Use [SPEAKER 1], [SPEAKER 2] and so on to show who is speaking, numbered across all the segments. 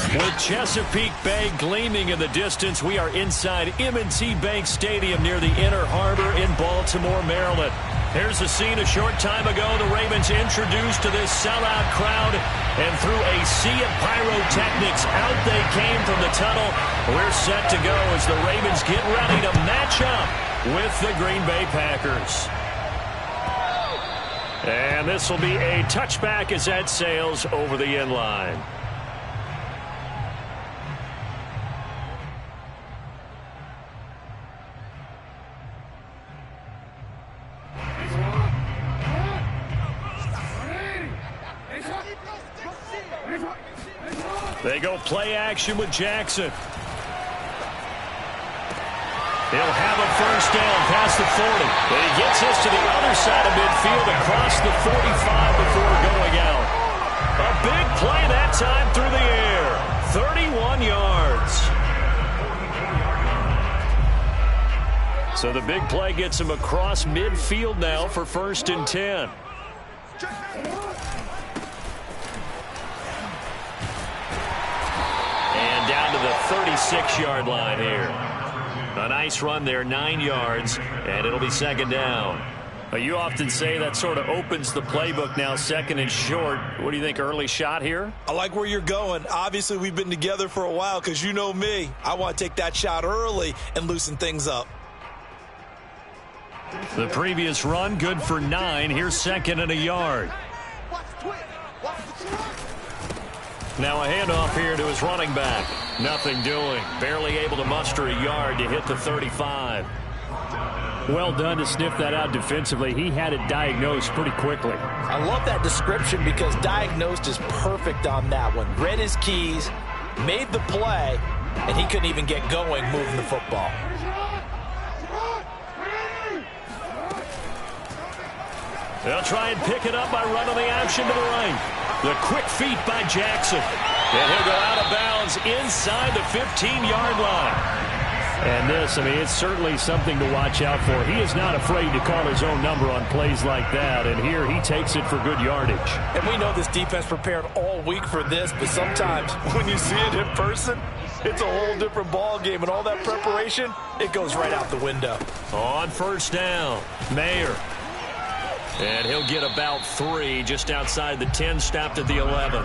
[SPEAKER 1] With Chesapeake Bay gleaming in the distance, we are inside M&T Bank Stadium near the Inner Harbor in Baltimore, Maryland. Here's the scene a short time ago. The Ravens introduced to this sellout crowd, and through a sea of pyrotechnics, out they came from the tunnel. We're set to go as the Ravens get ready to match up with the Green Bay Packers. And this will be a touchback as that sails over the end line. They go play action with Jackson. He'll have a first down past the 40. And he gets this to the other side of midfield across the 45 before going out. A big play that time through the air. 31 yards. So the big play gets him across midfield now for 1st and 10. And down to the 36-yard line here. A nice run there, 9 yards, and it'll be 2nd down. You often say that sort of opens the playbook now, 2nd and short. What do you think, early shot here?
[SPEAKER 2] I like where you're going. Obviously, we've been together for a while because you know me. I want to take that shot early and loosen things up.
[SPEAKER 1] The previous run, good for 9. Here's 2nd and a yard. Now a handoff here to his running back. Nothing doing. Barely able to muster a yard to hit the 35.
[SPEAKER 3] Well done to sniff that out defensively. He had it diagnosed pretty quickly.
[SPEAKER 4] I love that description because diagnosed is perfect on that one. Read his keys, made the play, and he couldn't even get going moving the football.
[SPEAKER 1] They'll try and pick it up by running the option to the right. The quick feet by Jackson. And he'll go out of bounds inside the 15-yard line.
[SPEAKER 3] And this, I mean, it's certainly something to watch out for. He is not afraid to call his own number on plays like that. And here he takes it for good yardage.
[SPEAKER 4] And we know this defense prepared all week for this, but sometimes when you see it in person, it's a whole different ball game. And all that preparation, it goes right out the window.
[SPEAKER 1] On 1st down, Mayer. And he'll get about 3 just outside the 10, stopped at the 11.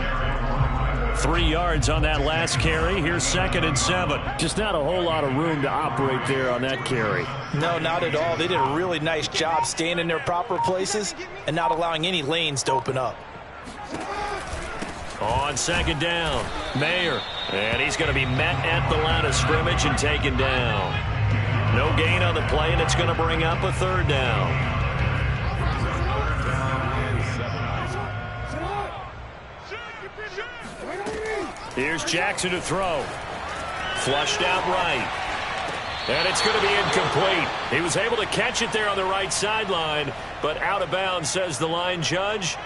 [SPEAKER 1] 3 yards on that last carry. Here's 2nd and 7.
[SPEAKER 3] Just not a whole lot of room to operate there on that carry.
[SPEAKER 4] No, not at all. They did a really nice job staying in their proper places and not allowing any lanes to open up.
[SPEAKER 1] On 2nd down, Mayer. And he's going to be met at the line of scrimmage and taken down. No gain on the play, and it's going to bring up a 3rd down. Here's Jackson to throw. Flushed out right. And it's going to be incomplete. He was able to catch it there on the right sideline, but out of bounds, says the line judge.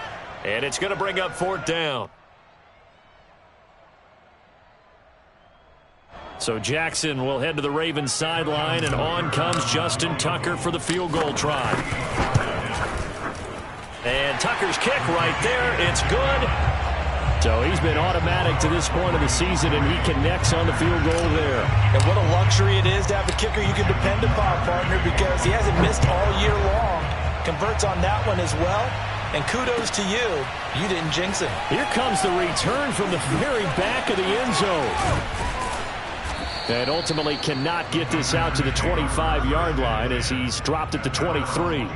[SPEAKER 1] And it's going to bring up 4th down. So Jackson will head to the Ravens sideline, and on comes Justin Tucker for the field goal try. And Tucker's kick right there. It's good.
[SPEAKER 3] So he's been automatic to this point of the season, and he connects on the field goal there.
[SPEAKER 4] And what a luxury it is to have a kicker you can depend upon, partner, because he hasn't missed all year long. Converts on that one as well. And kudos to you. You didn't jinx him.
[SPEAKER 3] Here comes the return from the very back of the end zone. And ultimately cannot get this out to the 25-yard line as he's dropped at the 23.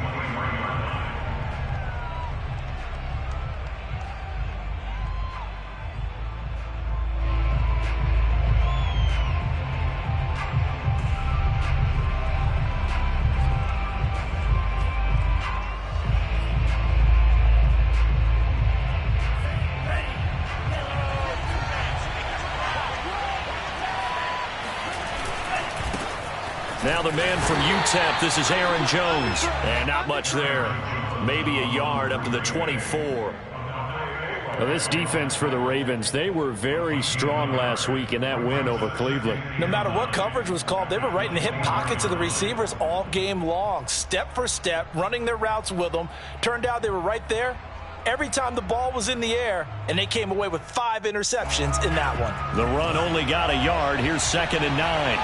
[SPEAKER 1] Now the man from UTEP, this is Aaron Jones. And not much there. Maybe a yard up to the 24.
[SPEAKER 3] Well, this defense for the Ravens, they were very strong last week in that win over Cleveland.
[SPEAKER 4] No matter what coverage was called, they were right in the hip pockets of the receivers all game long. Step for step, running their routes with them. Turned out they were right there every time the ball was in the air, and they came away with 5 interceptions in that one.
[SPEAKER 1] The run only got a yard. Here's 2nd and 9.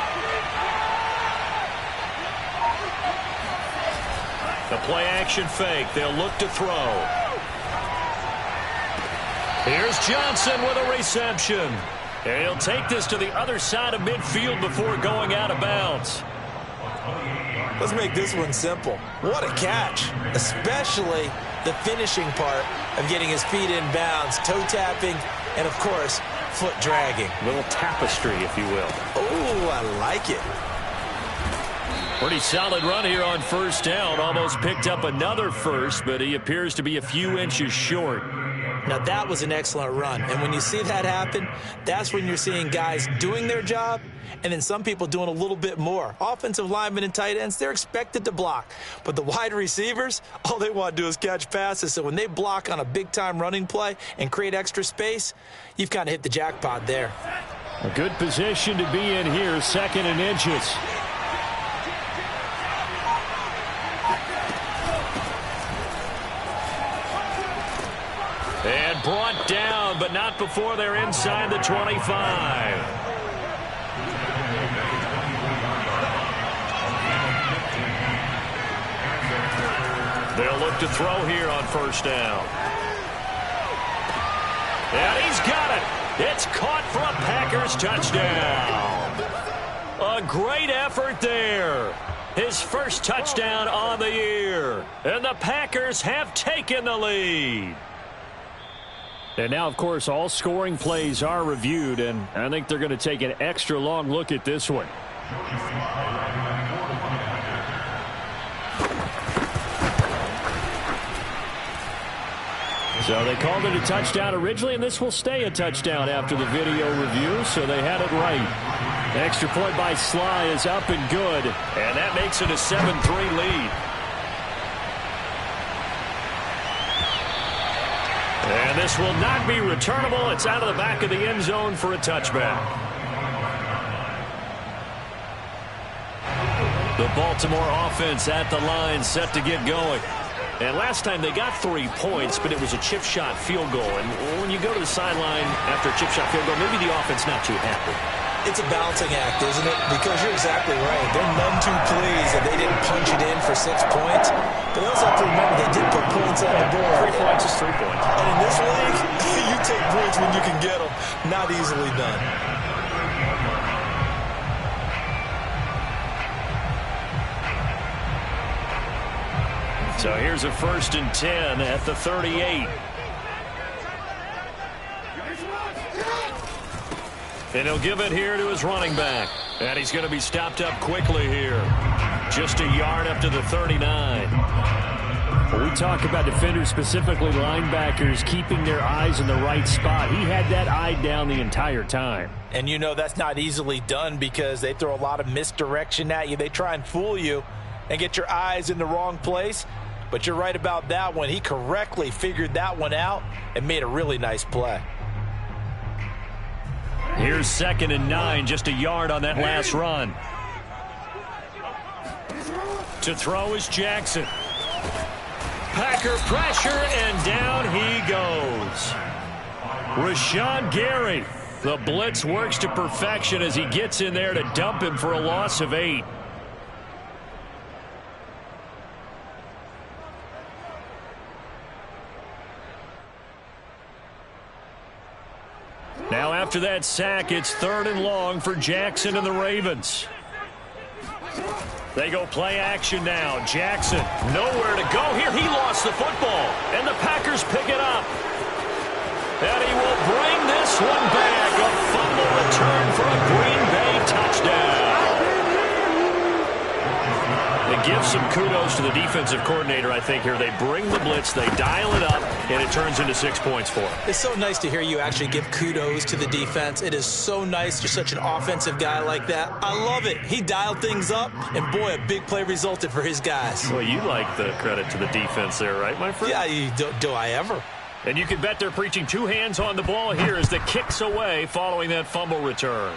[SPEAKER 1] The play action fake. They'll look to throw. Here's Johnson with a reception. And he'll take this to the other side of midfield before going out of bounds.
[SPEAKER 2] Let's make this one simple. What a catch, especially the finishing part of getting his feet in bounds, toe tapping, and, of course, foot dragging.
[SPEAKER 3] A little tapestry, if you will.
[SPEAKER 2] Oh, I like it.
[SPEAKER 1] Pretty solid run here on 1st down. Almost picked up another first, but he appears to be a few inches short.
[SPEAKER 2] Now, that was an excellent run. And when you see that happen, that's when you're seeing guys doing their job and then some people doing a little bit more. Offensive linemen and tight ends, they're expected to block. But the wide receivers, all they want to do is catch passes. So when they block on a big-time running play and create extra space, you've kind of hit the jackpot there.
[SPEAKER 3] A good position to be in here, 2nd and inches.
[SPEAKER 1] And brought down, but not before they're inside the 25. They'll look to throw here on 1st down. And he's got it. It's caught for a Packers touchdown. A great effort there. His first touchdown on the year. And the Packers have taken the lead.
[SPEAKER 3] And now, of course, all scoring plays are reviewed, and I think they're going to take an extra long look at this one. So they called it a touchdown originally, and this will stay a touchdown after the video review, so they had it right. The extra point by Sly is up and good.
[SPEAKER 1] And that makes it a 7-3 lead. And this will not be returnable. It's out of the back of the end zone for a touchback. The Baltimore offense at the line, set to get going. And last time they got 3 points, but it was a chip shot field goal. And when you go to the sideline after a chip shot field goal, maybe the offense not too happy.
[SPEAKER 2] It's a balancing act, isn't it? Because you're exactly right. They're none too pleased that they didn't punch it in for 6 points. But they also have to remember they did put points on the board.
[SPEAKER 1] 3 points is 3 points.
[SPEAKER 2] And in this league, you take points when you can get them. Not easily done.
[SPEAKER 1] So here's a 1st and 10 at the 38. And he'll give it here to his running back. And he's going to be stopped up quickly here. Just a yard up to the 39.
[SPEAKER 3] When we talk about defenders, specifically linebackers, keeping their eyes in the right spot, he had that eye down the entire time.
[SPEAKER 4] And you know that's not easily done because they throw a lot of misdirection at you. They try and fool you and get your eyes in the wrong place. But you're right about that one. He correctly figured that one out and made a really nice play.
[SPEAKER 1] Here's 2nd and 9, just a yard on that last run. To throw is Jackson. Packer pressure, and down he goes. Rashawn Gary. The blitz works to perfection as he gets in there to dump him for a loss of 8. Now after that sack, it's 3rd and long for Jackson and the Ravens. They go play action now. Jackson, nowhere to go here. He lost the football, and the Packers pick it up. And he will bring this one back. A fumble return for a Green Bay touchdown. It gives some kudos to the defensive coordinator, I think, here. They bring the blitz, they dial it up, and it turns into 6 points for them.
[SPEAKER 2] It's so nice to hear you actually give kudos to the defense. It is so nice. You're such an offensive guy like that. I love it. He dialed things up, and boy, a big play resulted for his guys.
[SPEAKER 1] Well, you like the credit to the defense there, right, my friend?
[SPEAKER 2] Yeah, do I ever?
[SPEAKER 1] And you can bet they're preaching 2 hands on the ball here as the kick's away following that fumble return.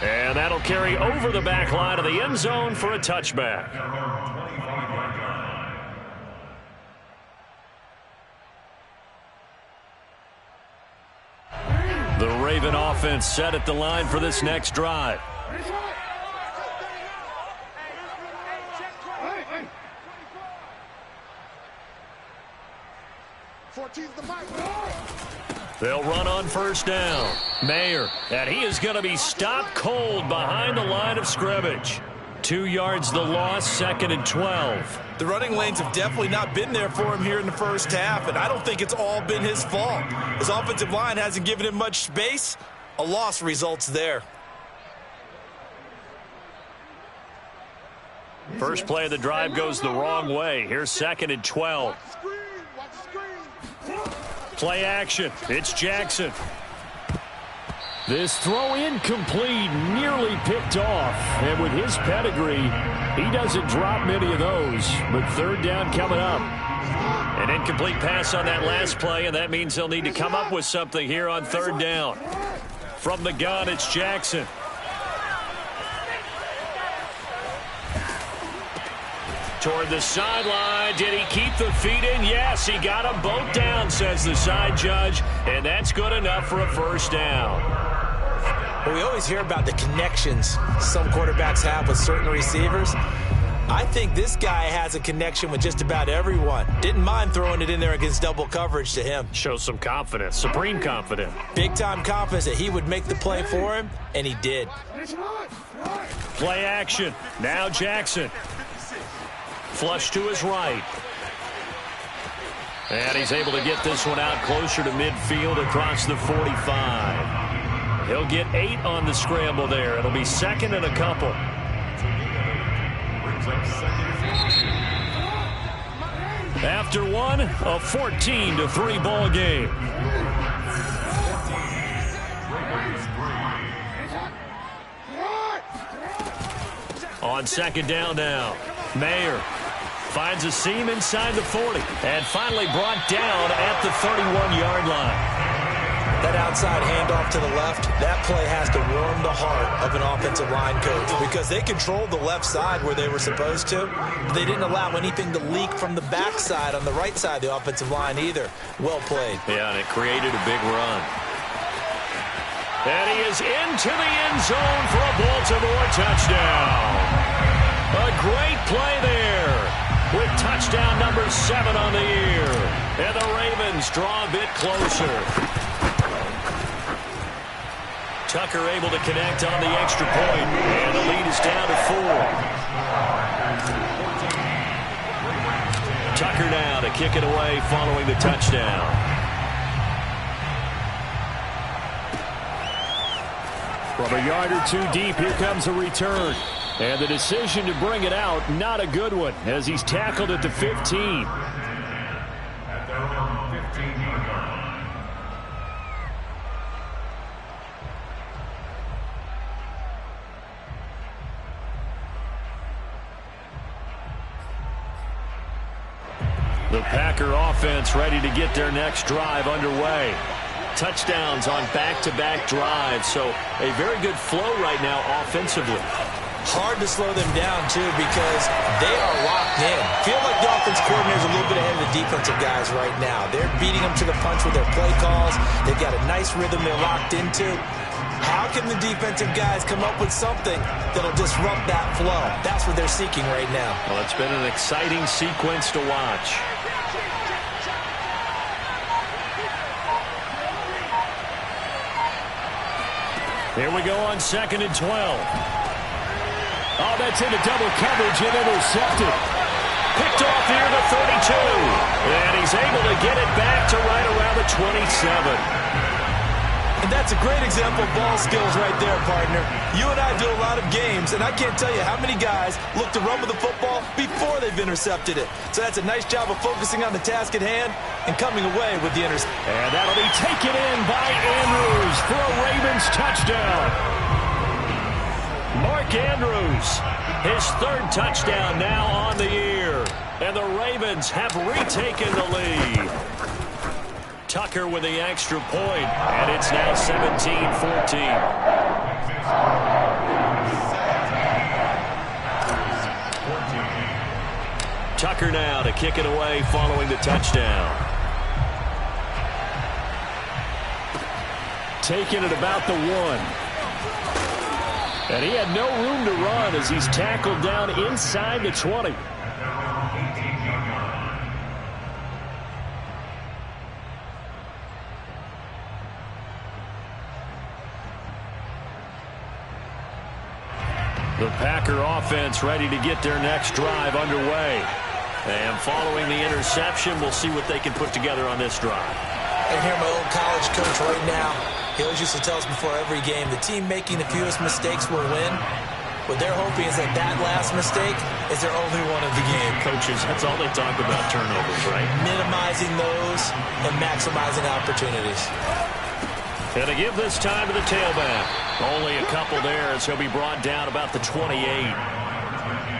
[SPEAKER 1] And that'll carry over the back line of the end zone for a touchback. Raven offense set at the line for this next drive. They'll run on first down. Mayer, and he is going to be stopped cold behind the line of scrimmage. 2 yards the loss, 2nd and 12.
[SPEAKER 4] The running lanes have definitely not been there for him here in the first half, and I don't think it's all been his fault. His offensive line hasn't given him much space. A loss results there.
[SPEAKER 1] First play of the drive goes the wrong way. Here's 2nd and 12. Play action. It's Jackson.
[SPEAKER 3] This throw incomplete, nearly picked off. And with his pedigree, he doesn't drop many of those. But 3rd down coming up.
[SPEAKER 1] An incomplete pass on that last play, and that means they'll need to come up with something here on 3rd down. From the gun, it's Jackson. Toward the sideline. Did he keep the feet in? Yes, he got them both down, says the side judge. And that's good enough for a 1st down.
[SPEAKER 2] Well, we always hear about the connections some quarterbacks have with certain receivers. I think this guy has a connection with just about everyone. Didn't mind throwing it in there against double coverage to him.
[SPEAKER 1] Shows some confidence, supreme confidence.
[SPEAKER 2] Big-time confidence that he would make the play for him, and he did.
[SPEAKER 1] Play action. Now Jackson. Flush to his right. And he's able to get this one out closer to midfield across the 45. He'll get 8 on the scramble there. It'll be 2nd and a couple. After one, a 14-3 ball game. On 2nd down now, Mayer finds a seam inside the 40 and finally brought down at the 31-yard line.
[SPEAKER 2] That outside handoff to the left, that play has to warm the heart of an offensive line coach because they controlled the left side where they were supposed to. They didn't allow anything to leak from the backside on the right side of the offensive line either. Well played.
[SPEAKER 1] Yeah, and it created a big run. And he is into the end zone for a Baltimore touchdown. A great play there with touchdown number 7 on the year. And the Ravens draw a bit closer. Tucker able to connect on the extra point, and the lead is down to 4. Tucker now to kick it away following the touchdown.
[SPEAKER 3] From a yard or 2 deep, here comes a return. And the decision to bring it out, not a good one, as he's tackled at the 15.
[SPEAKER 1] The Packer offense ready to get their next drive underway. Touchdowns on back-to-back drives, so a very good flow right now offensively.
[SPEAKER 2] Hard to slow them down, too, because they are locked in. Feel like the offense coordinator is a little bit ahead of the defensive guys right now. They're beating them to the punch with their play calls. They've got a nice rhythm they're locked into. How can the defensive guys come up with something that'll disrupt that flow? That's what they're seeking right now.
[SPEAKER 1] Well, it's been an exciting sequence to watch. Here we go on 2nd and 12.
[SPEAKER 3] Oh, that's into double coverage and intercepted.
[SPEAKER 1] Picked off here to 32. And he's able to get it back to right around the 27.
[SPEAKER 2] And that's a great example of ball skills right there, partner. You and I do a lot of games, and I can't tell you how many guys look to run with the football before they've intercepted it. So that's a nice job of focusing on the task at hand and coming away with the interception.
[SPEAKER 3] And that'll be taken in by Andrews for a Ravens touchdown.
[SPEAKER 1] Mark Andrews, his 3rd touchdown now on the year. And the Ravens have retaken the lead. Tucker with the extra point, and it's now 17-14. Tucker now to kick it away following the touchdown.
[SPEAKER 3] taken at about the 1. And he had no room to run as he's tackled down inside the 20. The Packer offense ready to get their next drive underway. And following the interception, we'll see what they can put together on this drive.
[SPEAKER 2] I hear my old college coach right now. He always used to tell us before every game, the team making the fewest mistakes will win. What they're hoping is that that last mistake is their only one of the game.
[SPEAKER 1] Coaches, that's all they talk about, turnovers, right?
[SPEAKER 2] Minimizing those and maximizing opportunities.
[SPEAKER 1] And to give this time to the tailback. Only a couple there as he'll be brought down about the 28.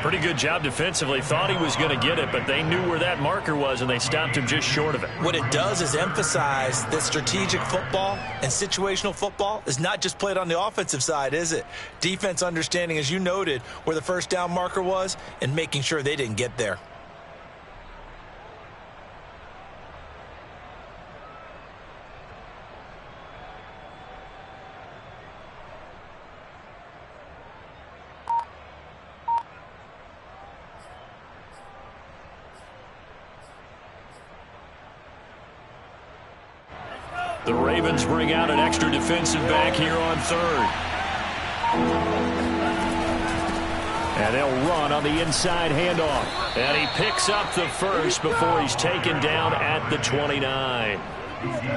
[SPEAKER 1] Pretty good job defensively. Thought he was going to get it, but they knew where that marker was, and they stopped him just short of it.
[SPEAKER 2] What it does is emphasize that strategic football and situational football is not just played on the offensive side, is it? Defense understanding, as you noted, where the first down marker was and making sure they didn't get there.
[SPEAKER 1] The Ravens bring out an extra defensive back here on 3rd. And they'll run on the inside handoff. And he picks up the first before he's taken down at the 29.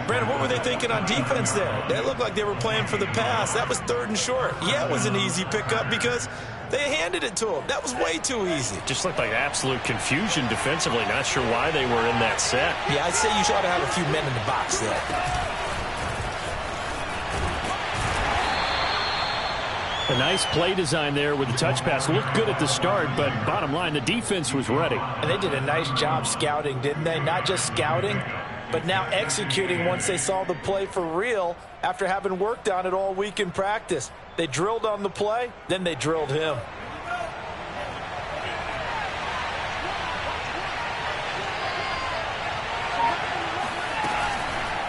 [SPEAKER 2] Brandon, what were they thinking on defense there? They looked like they were playing for the pass. That was 3rd and short. Yeah, it was an easy pickup because they handed it to him. That was way too easy.
[SPEAKER 1] Just looked like absolute confusion defensively. Not sure why they were in that set.
[SPEAKER 2] Yeah, I'd say you should have a few men in the box there.
[SPEAKER 3] A nice play design there with the touch pass. Looked good at the start, but bottom line, the defense was ready.
[SPEAKER 4] And they did a nice job scouting, didn't they? Not just scouting, but now executing once they saw the play for real after having worked on it all week in practice. They drilled on the play, then they drilled him.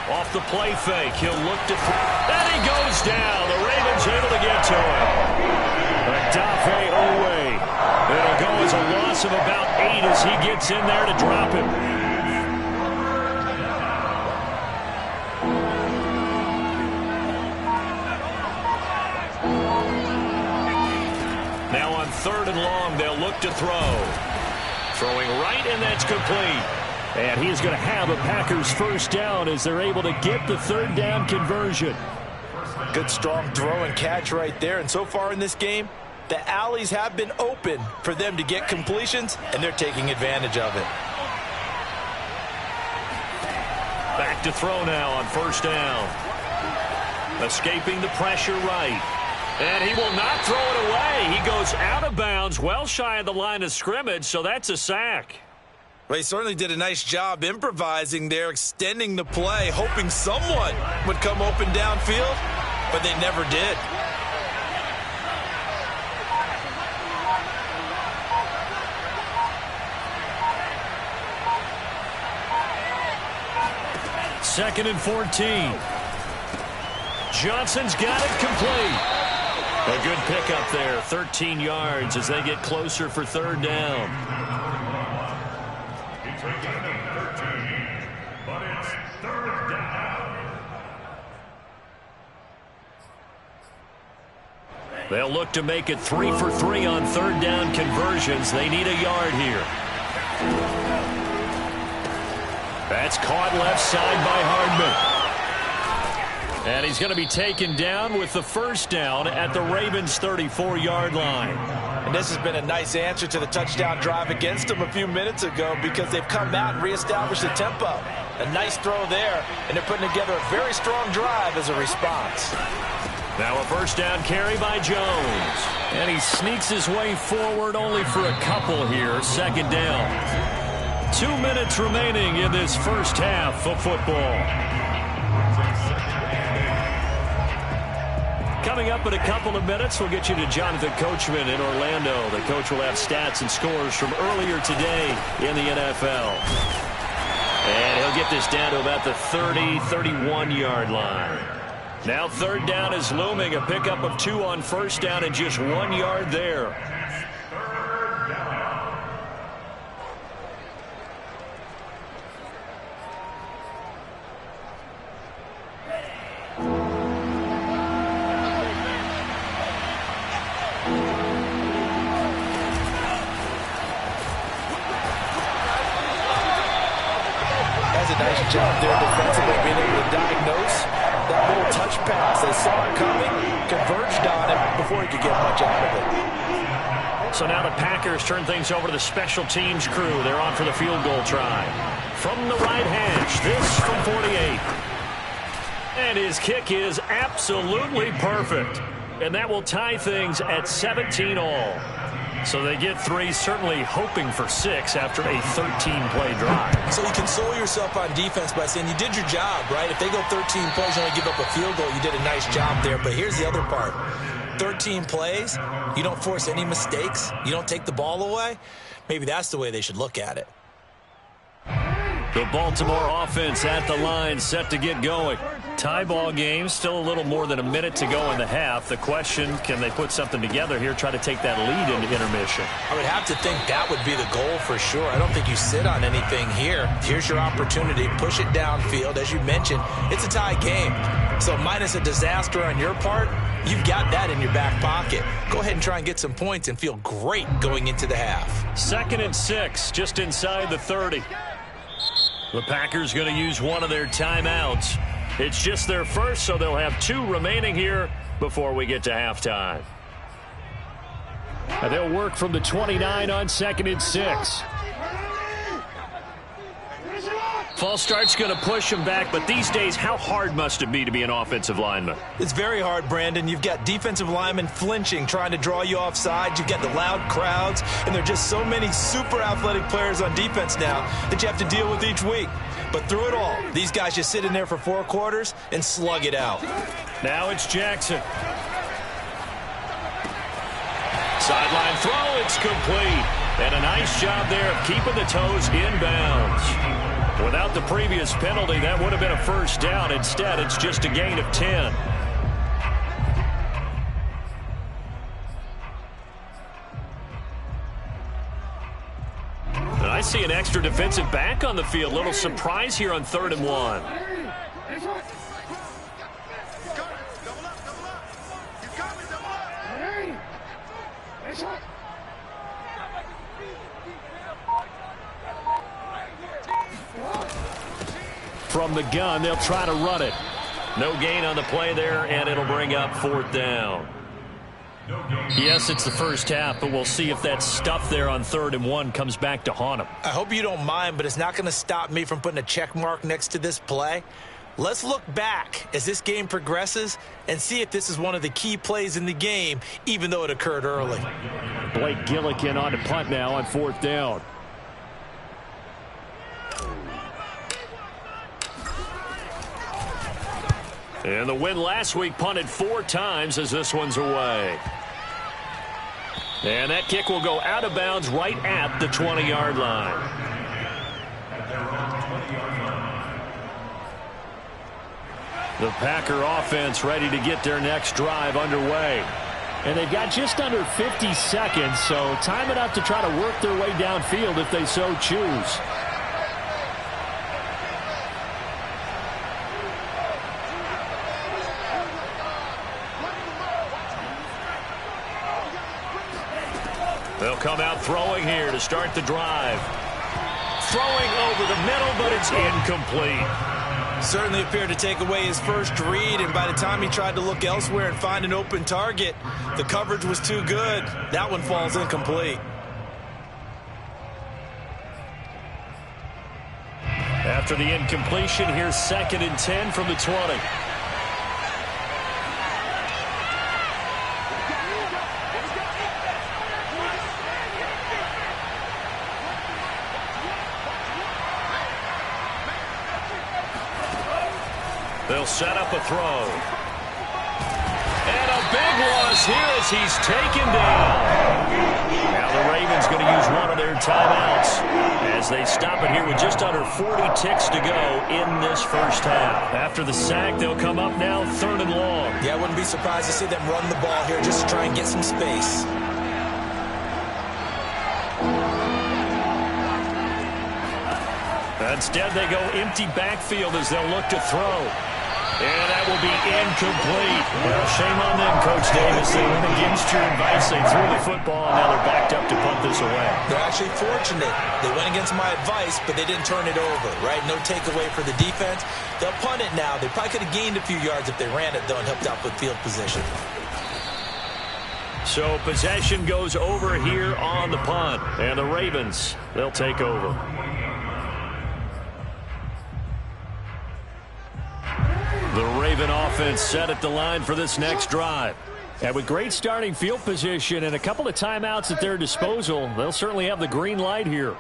[SPEAKER 1] Off the play fake, he'll look to throw. And he goes down. The Ravens able to get to him. Dafe away. It'll go as a loss of about 8 as he gets in there to drop him. Now on 3rd and long, they'll look to throw. Throwing right, and that's complete.
[SPEAKER 3] And he is going to have a Packers first down as they're able to get the 3rd down conversion.
[SPEAKER 2] Good, strong throw and catch right there. And so far in this game, the alleys have been open for them to get completions, and they're taking advantage of it.
[SPEAKER 1] Back to throw now on 1st down. Escaping the pressure right. And he will not throw it away. He goes out of bounds, well shy of the line of scrimmage, so that's a sack.
[SPEAKER 2] Well, he certainly did a nice job improvising there, extending the play, hoping someone would come open downfield, but they never did.
[SPEAKER 1] Second and 14. Johnson's got it complete. A good pickup there, 13 yards as they get closer for 3rd down. They'll look to make it 3 for 3 on 3rd down conversions. They need a yard here. That's caught left side by Hardman. And he's going to be taken down with the first down at the Ravens' 34-yard line.
[SPEAKER 2] And this has been a nice answer to the touchdown drive against them a few minutes ago because they've come out and reestablished the tempo. A nice throw there, and they're putting together a very strong drive as a response.
[SPEAKER 1] Now a first down carry by Jones. And he sneaks his way forward only for a couple here. 2nd down. 2 minutes remaining in this first half of football. Coming up in a couple of minutes, we'll get you to Jonathan Coachman in Orlando. The coach will have stats and scores from earlier today in the NFL. And he'll get this down to about the 30, 31-yard line. Now third down is looming. A pickup of 2 on first down and just 1 yard there.
[SPEAKER 4] Nice job there defensively, being able to diagnose that little touch pass. They saw it coming, converged on it before he could get much out of it.
[SPEAKER 1] So now the Packers turn things over to the special teams crew. They're on for the field goal try. From the right hash, this from 48. And his kick is absolutely perfect. And that will tie things at 17 all. So they get 3, certainly hoping for 6 after a 13-play drive.
[SPEAKER 2] So you console yourself on defense by saying you did your job, right? If they go 13 plays and only give up a field goal, you did a nice job there. But here's the other part. 13 plays, you don't force any mistakes, you don't take the ball away. Maybe that's the way they should look at it.
[SPEAKER 1] The Baltimore offense at the line, set to get going. Tie ball game, still a little more than a minute to go in the half. The question, can they put something together here, try to take that lead into intermission?
[SPEAKER 2] I would have to think that would be the goal for sure. I don't think you sit on anything here. Here's your opportunity. Push it downfield. As you mentioned, it's a tie game. So minus a disaster on your part, you've got that in your back pocket. Go ahead and try and get some points and feel great going into the half.
[SPEAKER 1] 2nd and 6, just inside the 30. The Packers going to use one of their timeouts. It's just their first, so they'll have 2 remaining here before we get to halftime.
[SPEAKER 3] And they'll work from the 29 on 2nd and 6.
[SPEAKER 1] False start's going to push him back, but these days, how hard must it be to be an offensive lineman?
[SPEAKER 2] It's very hard, Brandon. You've got defensive linemen flinching, trying to draw you offside. You've got the loud crowds, and there are just so many super athletic players on defense now that you have to deal with each week. But through it all, these guys just sit in there for 4 quarters and slug it out.
[SPEAKER 1] Now it's Jackson. Sideline throw, it's complete. And a nice job there of keeping the toes inbounds. Without the previous penalty, that would have been a first down. Instead, it's just a gain of 10. And I see an extra defensive back on the field. Little surprise here on 3rd and 1. From the gun, they'll try to run it. No gain on the play there, and it'll bring up 4th down. Yes, it's the first half, but we'll see if that stuff there on 3rd and 1 comes back to haunt him.
[SPEAKER 2] I hope you don't mind, but it's not going to stop me from putting a check mark next to this play. Let's look back as this game progresses and see if this is one of the key plays in the game, even though it occurred early.
[SPEAKER 3] Blake Gillikin on to punt now on 4th down.
[SPEAKER 1] And the win last week punted 4 times as this one's away. And that kick will go out of bounds right at the 20-yard line. The Packer offense ready to get their next drive underway.
[SPEAKER 3] And they've got just under 50 seconds, so time enough to try to work their way downfield if they so choose.
[SPEAKER 1] They'll come out throwing here to start the drive. Throwing over the middle, but it's incomplete.
[SPEAKER 2] Certainly appeared to take away his first read, and by the time he tried to look elsewhere and find an open target, the coverage was too good. That one falls incomplete.
[SPEAKER 1] After the incompletion, here's 2nd and 10 from the 20. They'll set up a throw. And a big one loss here as he's taken down. Now the Ravens going to use one of their timeouts as they stop it here with just under 40 ticks to go in this first half. After the sack, they'll come up now 3rd and long.
[SPEAKER 2] Yeah, I wouldn't be surprised to see them run the ball here just to try and get some space.
[SPEAKER 1] Instead, they go empty backfield as they'll look to throw. And that will be incomplete. Well, shame on them, Coach Davis. They went against your advice. They threw the football, and now they're backed up to punt this away.
[SPEAKER 2] They're actually fortunate. They went against my advice, but they didn't turn it over, right? No takeaway for the defense. They'll punt it now. They probably could have gained a few yards if they ran it, though, and helped out with field position.
[SPEAKER 1] So possession goes over here on the punt. And the Ravens, they'll take over. The Raven offense set at the line for this next drive. And with great starting field position and a couple of timeouts at their disposal, they'll certainly have the green light here.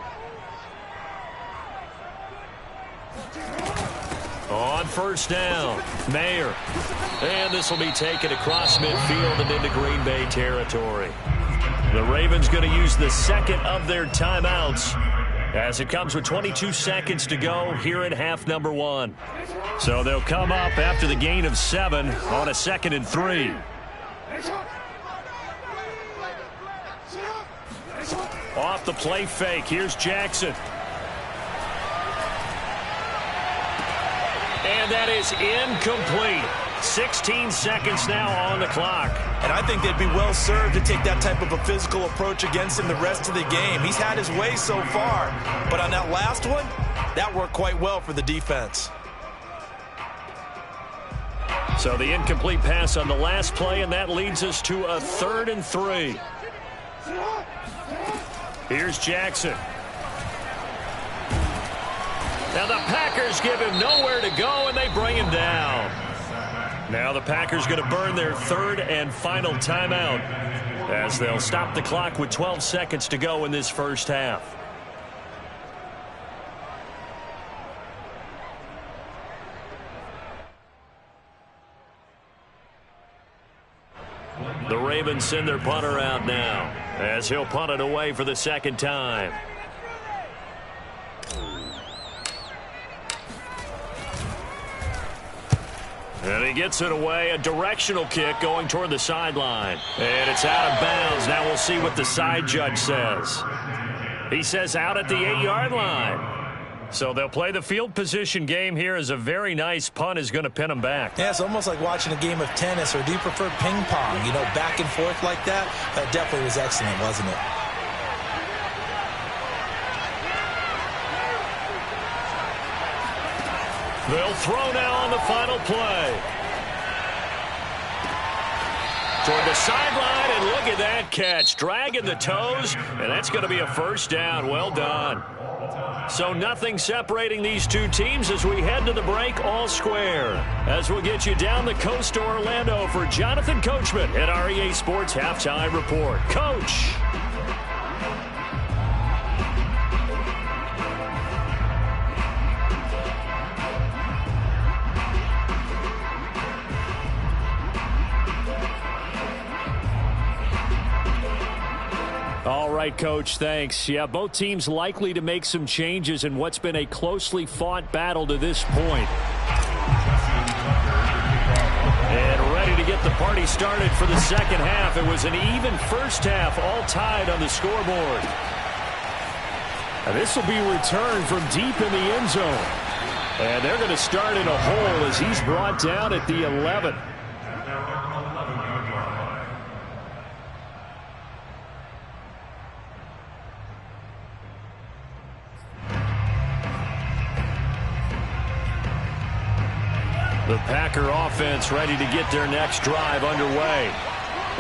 [SPEAKER 1] On first down, Mayer. And this will be taken across midfield and into Green Bay territory. The Ravens going to use the second of their timeouts as it comes with 22 seconds to go here in half number 1. So they'll come up after the gain of 7 on a 2nd and 3. Off the play fake, here's Jackson. And that is incomplete. 16 seconds now on the clock.
[SPEAKER 2] And I think they'd be well served to take that type of a physical approach against him the rest of the game. He's had his way so far, but on that last one, that worked quite well for the defense.
[SPEAKER 1] So the incomplete pass on the last play, and that leads us to a 3rd and 3. Here's Jackson. Now the Packers give him nowhere to go, and they bring him down. Now the Packers going to burn their 3rd and final timeout as they'll stop the clock with 12 seconds to go in this first half. The Ravens send their punter out now as he'll punt it away for the 2nd time. And he gets it away, a directional kick going toward the sideline. And it's out of bounds. Now we'll see what the side judge says. He says out at the 8-yard line. So they'll play the field position game here as a very nice punt is going to pin them back.
[SPEAKER 2] Yeah, it's almost like watching a game of tennis, or do you prefer ping pong? You know, back and forth like that? That definitely was excellent, wasn't it?
[SPEAKER 1] They'll throw now on the final play. Toward the sideline, and look at that catch. Dragging the toes, and that's going to be a first down. Well done. So nothing separating these two teams as we head to the break, all square. As we'll get you down the coast to Orlando for Jonathan Coachman at our EA Sports Halftime Report. Coach. All right, Coach, thanks. Yeah, both teams likely to make some changes in what's been a closely fought battle to this point. And ready to get the party started for the second half. It was an even first half, all tied on the scoreboard. And this will be returned from deep in the end zone. And they're going to start in a hole as he's brought down at the 11. The Packer offense ready to get their next drive underway.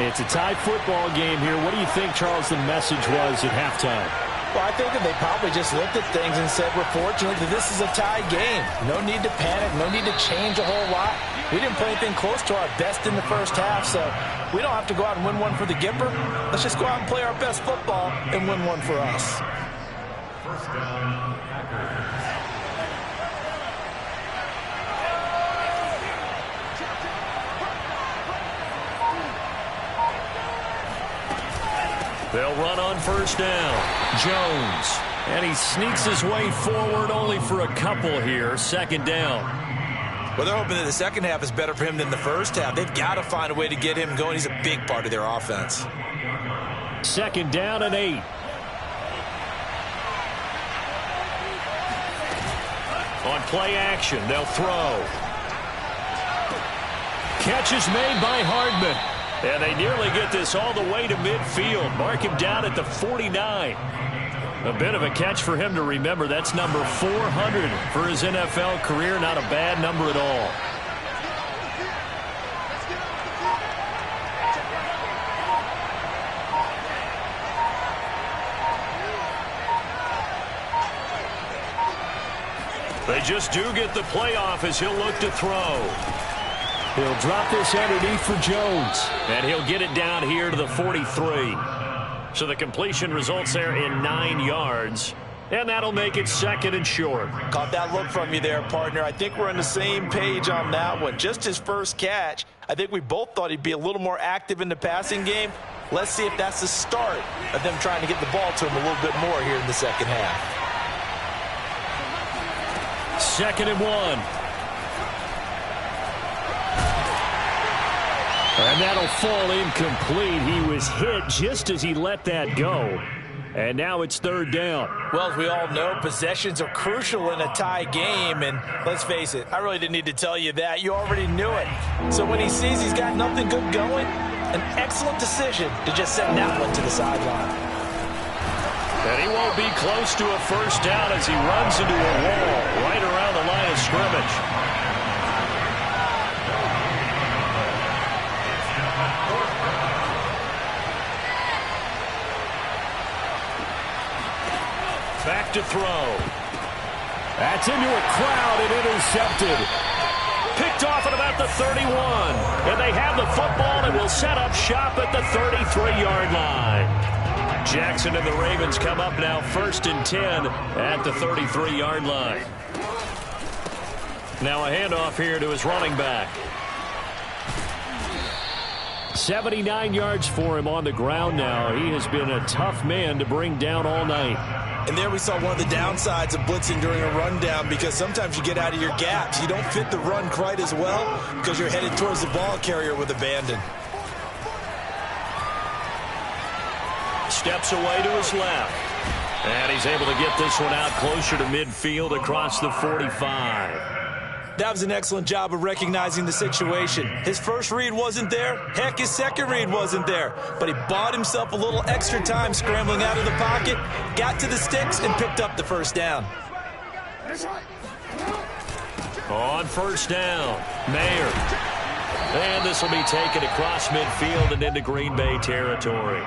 [SPEAKER 1] It's a tied football game here. What do you think, Charles, the message was at halftime?
[SPEAKER 2] Well, I think that they probably just looked at things and said, we're fortunate that this is a tied game. No need to panic. No need to change a whole lot. We didn't play anything close to our best in the first half, so we don't have to go out and win one for the Gipper. Let's just go out and play our best football and win one for us.
[SPEAKER 5] First down, Packers.
[SPEAKER 1] They'll run on first down. Jones. And he sneaks his way forward only for a couple here. Second down.
[SPEAKER 2] Well, they're hoping that the second half is better for him than the first half. They've got to find a way to get him going. He's a big part of their offense.
[SPEAKER 3] Second down and 8.
[SPEAKER 1] On play action, they'll throw. Catch is made by Hardman. And they nearly get this all the way to midfield. Mark him down at the 49. A bit of a catch for him to remember. That's number 400 for his NFL career. Not a bad number at all. They just do get the play off as he'll look to throw. He'll drop this underneath for Jones. And he'll get it down here to the 43. So the completion results there in 9 yards. And that'll make it second and short.
[SPEAKER 4] Caught that look from you there, partner. I think we're on the same page on that one. Just his first catch. I think we both thought he'd be a little more active in the passing game. Let's see if that's the start of them trying to get the ball to him a little bit more here in the second half.
[SPEAKER 1] Second and 1. And that'll fall incomplete. He was hit just as he let that go. And now it's third down.
[SPEAKER 4] Well, as we all know, possessions are crucial in a tie game. And let's face it, I really didn't need to tell you that. You already knew it. So when he sees he's got nothing good going, an excellent decision to just send that one to the sideline.
[SPEAKER 1] And he won't be close to a first down as he runs into a wall right around the line of scrimmage. Back to throw.
[SPEAKER 3] That's into a crowd and intercepted.
[SPEAKER 1] Picked off at about the 31. And they have the football and will set up shop at the 33-yard line. Jackson and the Ravens come up now first and 10 at the 33-yard line. Now a handoff here to his running back.
[SPEAKER 3] 79 yards for him on the ground now. He has been a tough man to bring down all night.
[SPEAKER 2] And there we saw one of the downsides of blitzing during a rundown, because sometimes you get out of your gaps. You don't fit the run quite as well because you're headed towards the ball carrier with abandon.
[SPEAKER 1] Steps away to his left. And he's able to get this one out closer to midfield across the 45.
[SPEAKER 2] That was an excellent job of recognizing the situation. His first read wasn't there. Heck, his second read wasn't there. But he bought himself a little extra time scrambling out of the pocket, got to the sticks, and picked up the first down.
[SPEAKER 1] On first down, Mayer. And this will be taken across midfield and into Green Bay territory.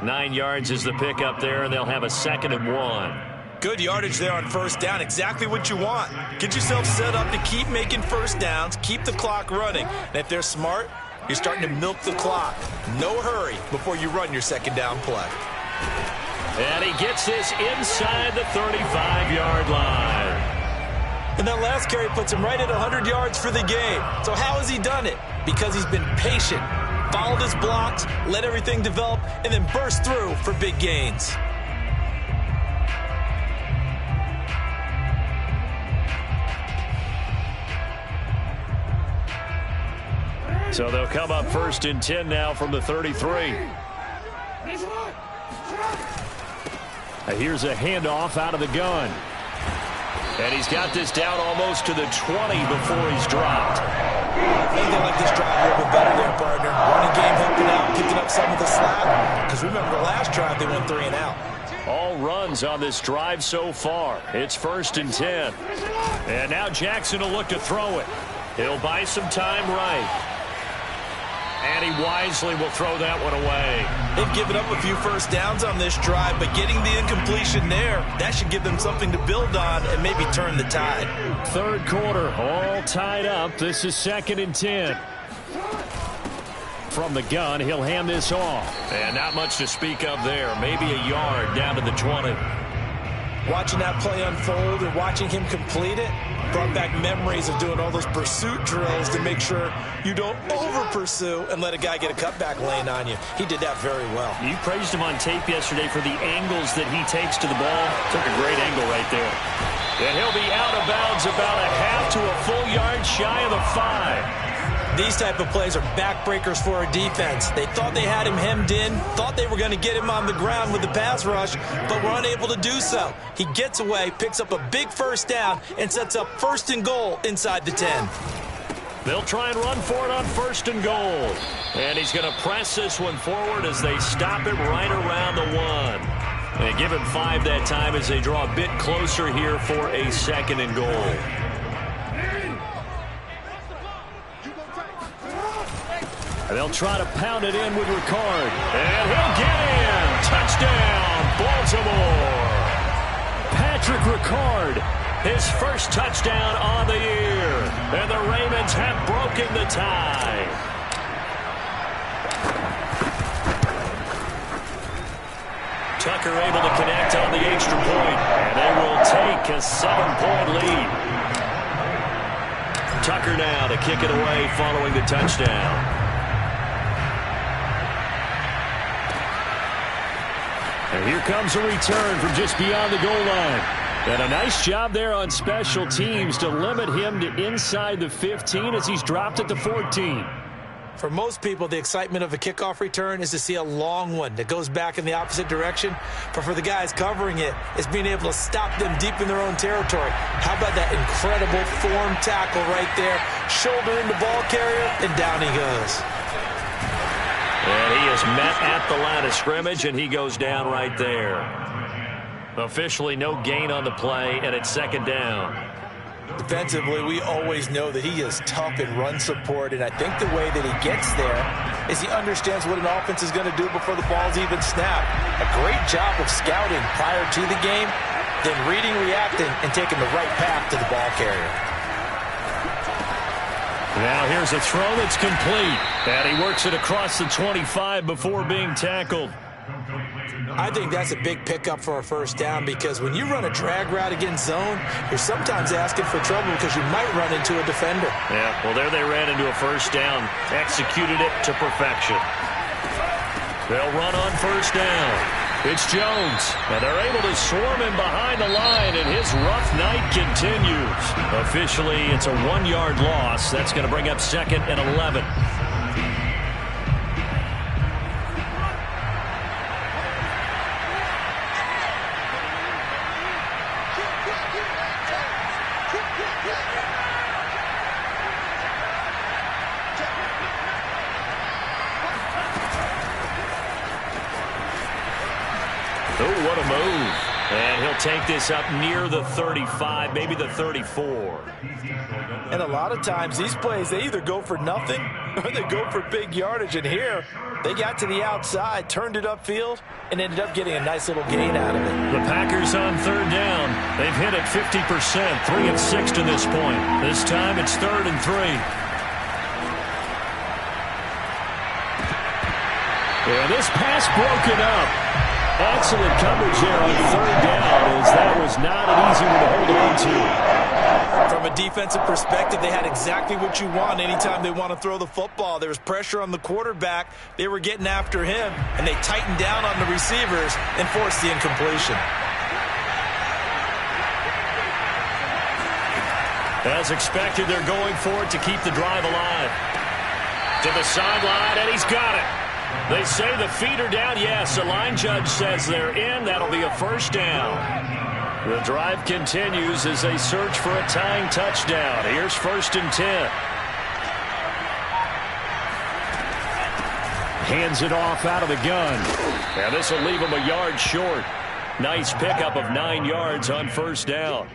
[SPEAKER 1] 9 yards is the pickup there, and they'll have a second and 1.
[SPEAKER 2] Good yardage there on first down. Exactly what you want. Get yourself set up to keep making first downs, keep the clock running. And if they're smart, you're starting to milk the clock. No hurry before you run your second down play.
[SPEAKER 1] And he gets this inside the 35-yard line.
[SPEAKER 2] And that last carry puts him right at 100 yards for the game. So how has he done it? Because he's been patient, followed his blocks, let everything develop, and then burst through for big gains.
[SPEAKER 1] So they'll come up first and 10 now from the 33.
[SPEAKER 3] Here's a handoff out of the gun.
[SPEAKER 1] And he's got this down almost to the 20 before he's dropped.
[SPEAKER 2] I think they like this drive a little bit better there, partner. Running game helping out, picking up some of the slack. Because remember, the last drive they went 3 and out.
[SPEAKER 1] All runs on this drive so far. It's first and 10. And now Jackson will look to throw it. He'll buy some time right. And he wisely will throw that one away.
[SPEAKER 2] They've given up a few first downs on this drive, but getting the incompletion there, that should give them something to build on and maybe turn the tide.
[SPEAKER 3] Third quarter, all tied up. This is second and 10. From the gun, he'll hand this off.
[SPEAKER 1] And not much to speak of there. Maybe a yard down to the 20.
[SPEAKER 2] Watching that play unfold and watching him complete it brought back memories of doing all those pursuit drills to make sure you don't over-pursue and let a guy get a cutback lane on you. He did that very well.
[SPEAKER 3] You praised him on tape yesterday for the angles that he takes to the ball. Took a great angle right there. And he'll be out of bounds about a half to a full yard shy of the 5.
[SPEAKER 2] These type of plays are backbreakers for a defense. They thought they had him hemmed in, thought they were going to get him on the ground with the pass rush, but were unable to do so. He gets away, picks up a big first down, and sets up 1st and goal inside the 10.
[SPEAKER 3] They'll try and run for it on 1st and goal. And he's going to press this one forward as they stop it right around the 1. And give him 5 that time as they draw a bit closer here for a 2nd and goal. And they'll try to pound it in with Ricard. And he'll get in. Touchdown, Baltimore. Patrick Ricard, his first touchdown on the year. And the Ravens have broken the tie. Tucker able to connect on the extra point. And they will take a 7-point lead. Tucker now to kick it away following the touchdown. And here comes a return from just beyond the goal line. And a nice job there on special teams to limit him to inside the 15 as he's dropped at the 14.
[SPEAKER 2] For most people, the excitement of a kickoff return is to see a long one that goes back in the opposite direction. But for the guys covering it, it's being able to stop them deep in their own territory. How about that incredible form tackle right there? Shoulder in the ball carrier, and down he goes.
[SPEAKER 3] And he is met at the line of scrimmage, and he goes down right there. Officially no gain on the play, and it's 2nd down.
[SPEAKER 2] Defensively, we always know that he is tough in run support, and I think the way that he gets there is he understands what an offense is going to do before the ball's even snapped. A great job of scouting prior to the game, then reading, reacting, and taking the right path to the ball carrier.
[SPEAKER 3] Now here's a throw that's complete. And he works it across the 25 before being tackled.
[SPEAKER 2] I think that's a big pickup for a first down because when you run a drag route against zone, you're sometimes asking for trouble because you might run into a defender.
[SPEAKER 3] Yeah, well, there they ran into a first down. Executed it to perfection. They'll run on 1st down. It's Jones, and they're able to swarm him behind the line, and his rough night continues. Officially, it's a 1-yard loss. That's going to bring up 2nd and 11. Oh, what a move. And he'll take this up near the 35, maybe the 34.
[SPEAKER 2] And a lot of times these plays, they either go for nothing or they go for big yardage. And here, they got to the outside, turned it upfield, and ended up getting a nice little gain out of it.
[SPEAKER 3] The Packers on 3rd down. They've hit it 50%, 3 of 6 to this point. This time it's 3rd and 3. And this pass broken up. Excellent coverage there on 3rd down, as that was not an easy one to hold on to.
[SPEAKER 2] From a defensive perspective, they had exactly what you want anytime they want to throw the football. There was pressure on the quarterback. They were getting after him, and they tightened down on the receivers and forced the incompletion.
[SPEAKER 3] As expected, they're going for it to keep the drive alive. To the sideline, and he's got it. They say the feet are down. Yes, the line judge says they're in. That'll be a first down. The drive continues as they search for a tying touchdown. Here's 1st and 10. Hands it off out of the gun. Now this will leave him a yard short. Nice pickup of 9 yards on 1st down.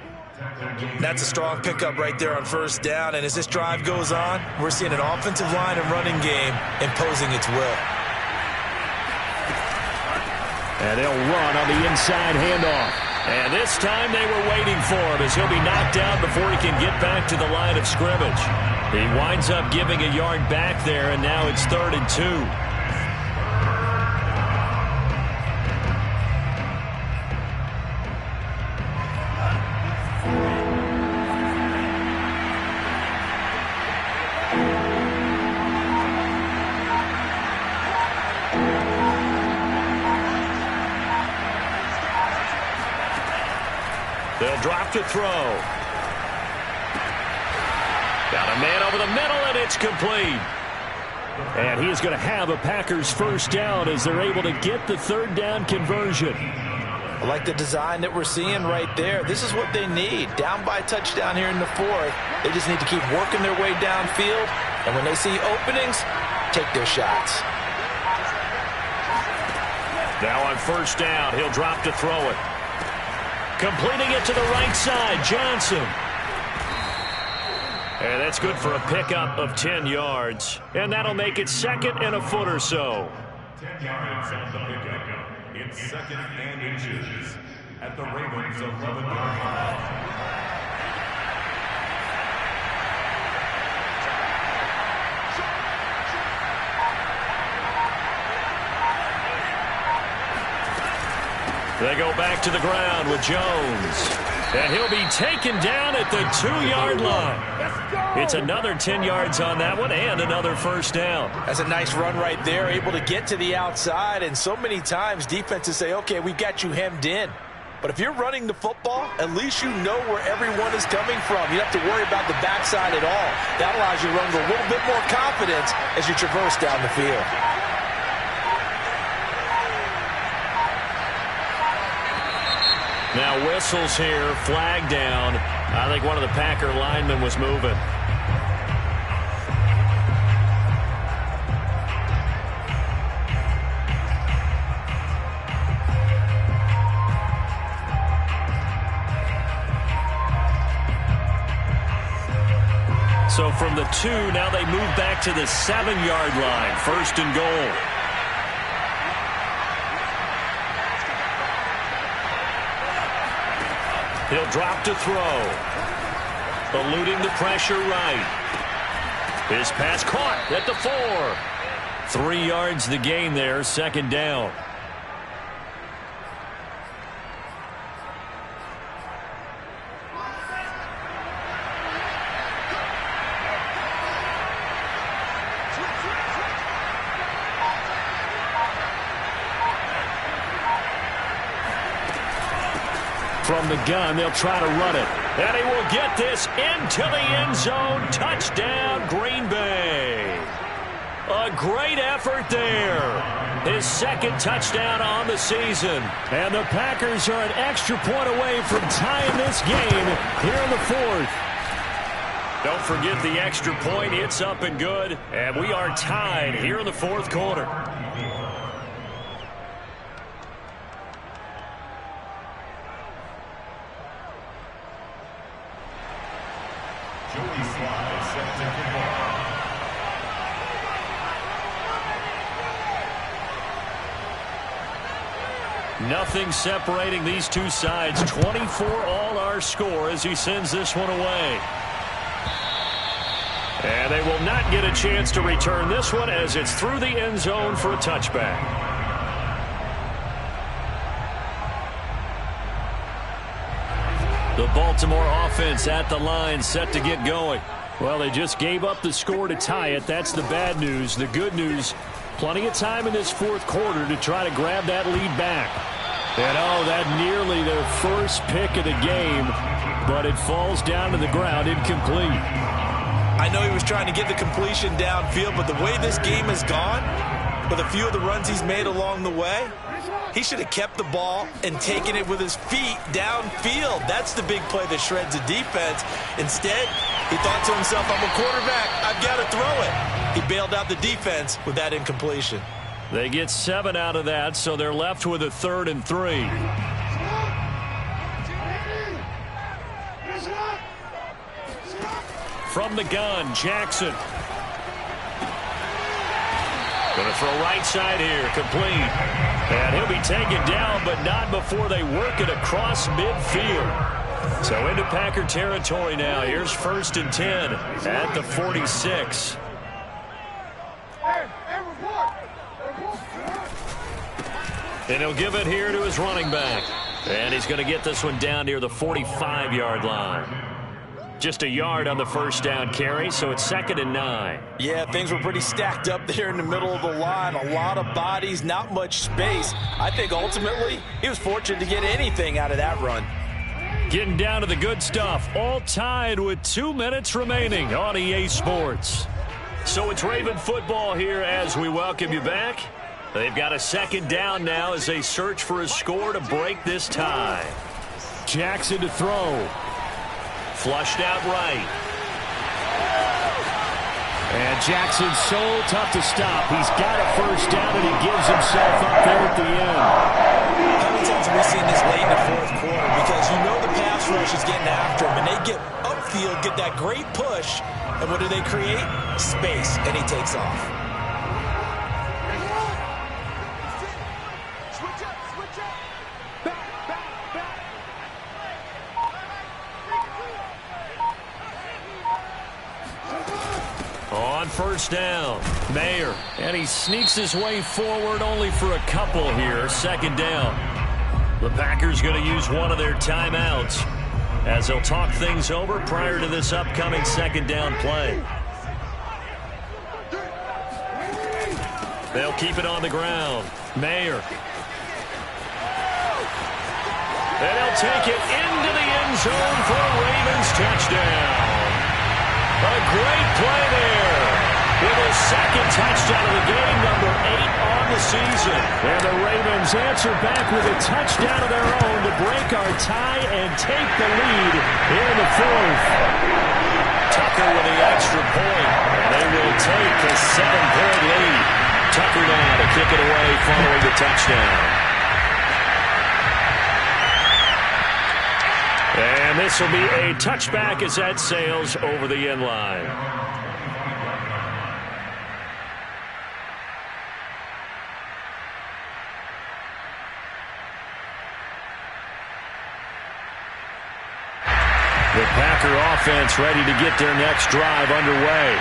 [SPEAKER 2] That's a strong pickup right there on 1st down. And as this drive goes on, we're seeing an offensive line and running game imposing its will.
[SPEAKER 3] And they'll run on the inside handoff. And this time they were waiting for him as he'll be knocked down before he can get back to the line of scrimmage. He winds up giving a yard back there, and now it's 3rd and 2. He'll drop to throw. Got a man over the middle, and it's complete. And he is going to have a Packers first down as they're able to get the third down conversion.
[SPEAKER 4] I like the design that we're seeing right there. This is what they need. Down by a touchdown here in the fourth. They just need to keep working their way downfield. And when they see openings, take their shots.
[SPEAKER 3] Now on first down, he'll drop to throw it. Completing it to the right side, Johnson. And that's good for a pickup of 10 yards. And that'll make it second and a foot or so.
[SPEAKER 5] 10 yards on the pickup. It's second and inches at the Ravens' 11-yard line.
[SPEAKER 3] They go back to the ground with Jones. And he'll be taken down at the 2-yard line. It's another 10 yards on that one and another first down.
[SPEAKER 4] That's a nice run right there, able to get to the outside. And so many times defenses say, okay, we got you hemmed in. But if you're running the football, at least you know where everyone is coming from. You don't have to worry about the backside at all. That allows you to run with a little bit more confidence as you traverse down the field.
[SPEAKER 3] Now whistles here, flag down. I think one of the Packer linemen was moving. So from the 2, now they move back to the 7-yard line. First and goal. He'll drop to throw. Eluding the pressure right. His pass caught at the 4. 3 yards the gain there, second down. From the gun, they'll try to run it. And he will get this into the end zone. Touchdown, Green Bay. A great effort there. His second touchdown on the season. And the Packers are an extra point away from tying this game here in the fourth. Don't forget the extra point. It's up and good. And we are tied here in the fourth quarter. Nothing separating these two sides. 24 all our score as he sends this one away. And they will not get a chance to return this one as it's through the end zone for a touchback. The Baltimore offense at the line, set to get going. Well, they just gave up the score to tie it. That's the bad news. The good news, plenty of time in this fourth quarter to try to grab that lead back. And that nearly their first pick of the game, but it falls down to the ground incomplete.
[SPEAKER 2] I know he was trying to get the completion downfield, but the way this game has gone, with a few of the runs he's made along the way, he should have kept the ball and taken it with his feet downfield. That's the big play that shreds a defense. Instead, he thought to himself, I'm a quarterback, I've got to throw it. He bailed out the defense with that incompletion.
[SPEAKER 3] They get 7 out of that, so they're left with a 3rd and 3. From the gun, Jackson. Going to throw right side here, complete. And he'll be taken down, but not before they work it across midfield. So into Packer territory now. Here's 1st and 10 at the 46. And he'll give it here to his running back. And he's going to get this one down near the 45-yard line. Just a yard on the first down carry, so it's 2nd and 9.
[SPEAKER 4] Yeah, things were pretty stacked up there in the middle of the line. A lot of bodies, not much space. I think ultimately he was fortunate to get anything out of that run.
[SPEAKER 1] Getting down to the good stuff. All tied with 2 minutes remaining on EA Sports. So it's Raven football here as we welcome you back. They've got a second down now as they search for a score to break this tie. Jackson to throw. Flushed out right. And Jackson's so tough to stop. He's got a first down, and he gives himself up there at the end.
[SPEAKER 2] How many times have we seen this late in the fourth quarter? Because you know the pass rush is getting after him, and they get upfield, get that great push, and what do they create? Space, and he takes off.
[SPEAKER 1] On first down, Mayer, and he sneaks his way forward only for a couple here. Second down. The Packers going to use one of their timeouts as they'll talk things over prior to this upcoming second down play. They'll keep it on the ground. Mayer. And he'll take it into the end zone for a Ravens touchdown. A great play there with his second touchdown of the game, number 8 on the season. And the Ravens answer back with a touchdown of their own to break our tie and take the lead here in the fourth. Tucker with the extra point, and they will take a 7-point lead. Tucker now to kick it away following the touchdown. And this will be a touchback as that sails over the end line. The Packer offense ready to get their next drive underway.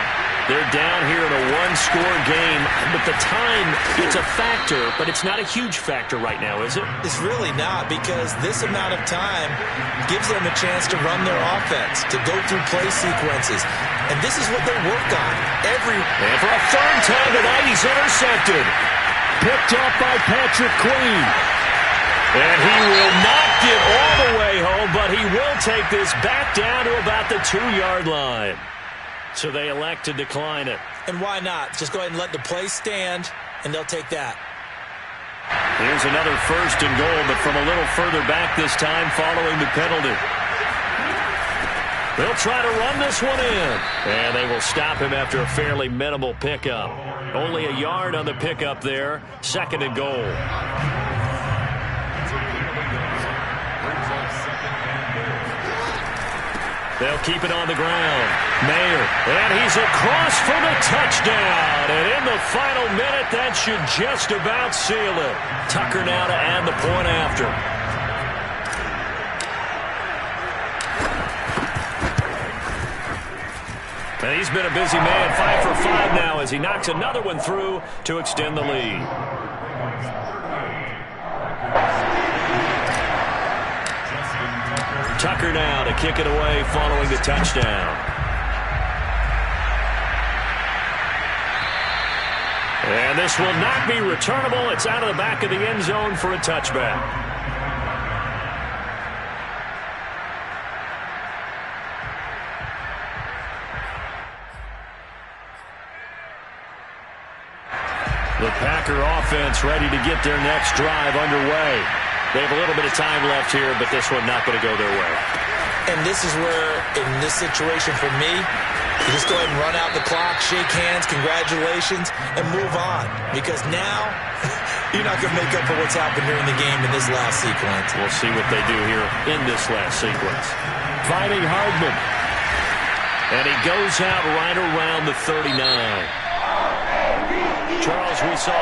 [SPEAKER 1] They're down here in a one-score game, but the time, it's a factor, but it's not a huge factor right now, is it?
[SPEAKER 2] It's really not, because this amount of time gives them a chance to run their offense, to go through play sequences. And this is what they work on.
[SPEAKER 1] And for a third time tonight, he's intercepted. Picked up by Patrick Queen. And he will not get all the way home, but he will take this back down to about the 2-yard line. So they elect to decline it.
[SPEAKER 2] And why not? Just go ahead and let the play stand, and they'll take that.
[SPEAKER 1] Here's another first and goal, but from a little further back this time following the penalty. They'll try to run this one in. And they will stop him after a fairly minimal pickup. Only a yard on the pickup there. Second and goal. They'll keep it on the ground. Mayer, and he's across for the touchdown. And in the final minute, that should just about seal it. Tucker now to add the point after. And he's been a busy man, 5 for 5 now as he knocks another one through to extend the lead. Tucker now to kick it away following the touchdown. And this will not be returnable. It's out of the back of the end zone for a touchback. The Packer offense ready to get their next drive underway. They have a little bit of time left here, but this one not going to go their way.
[SPEAKER 2] And this is where, in this situation for me, you just go ahead and run out the clock, shake hands, congratulations, and move on. Because now, you're not going to make up for what's happened during the game in this last sequence.
[SPEAKER 1] We'll see what they do here in this last sequence. Finding Hardman. And he goes out right around the 39. Charles, we saw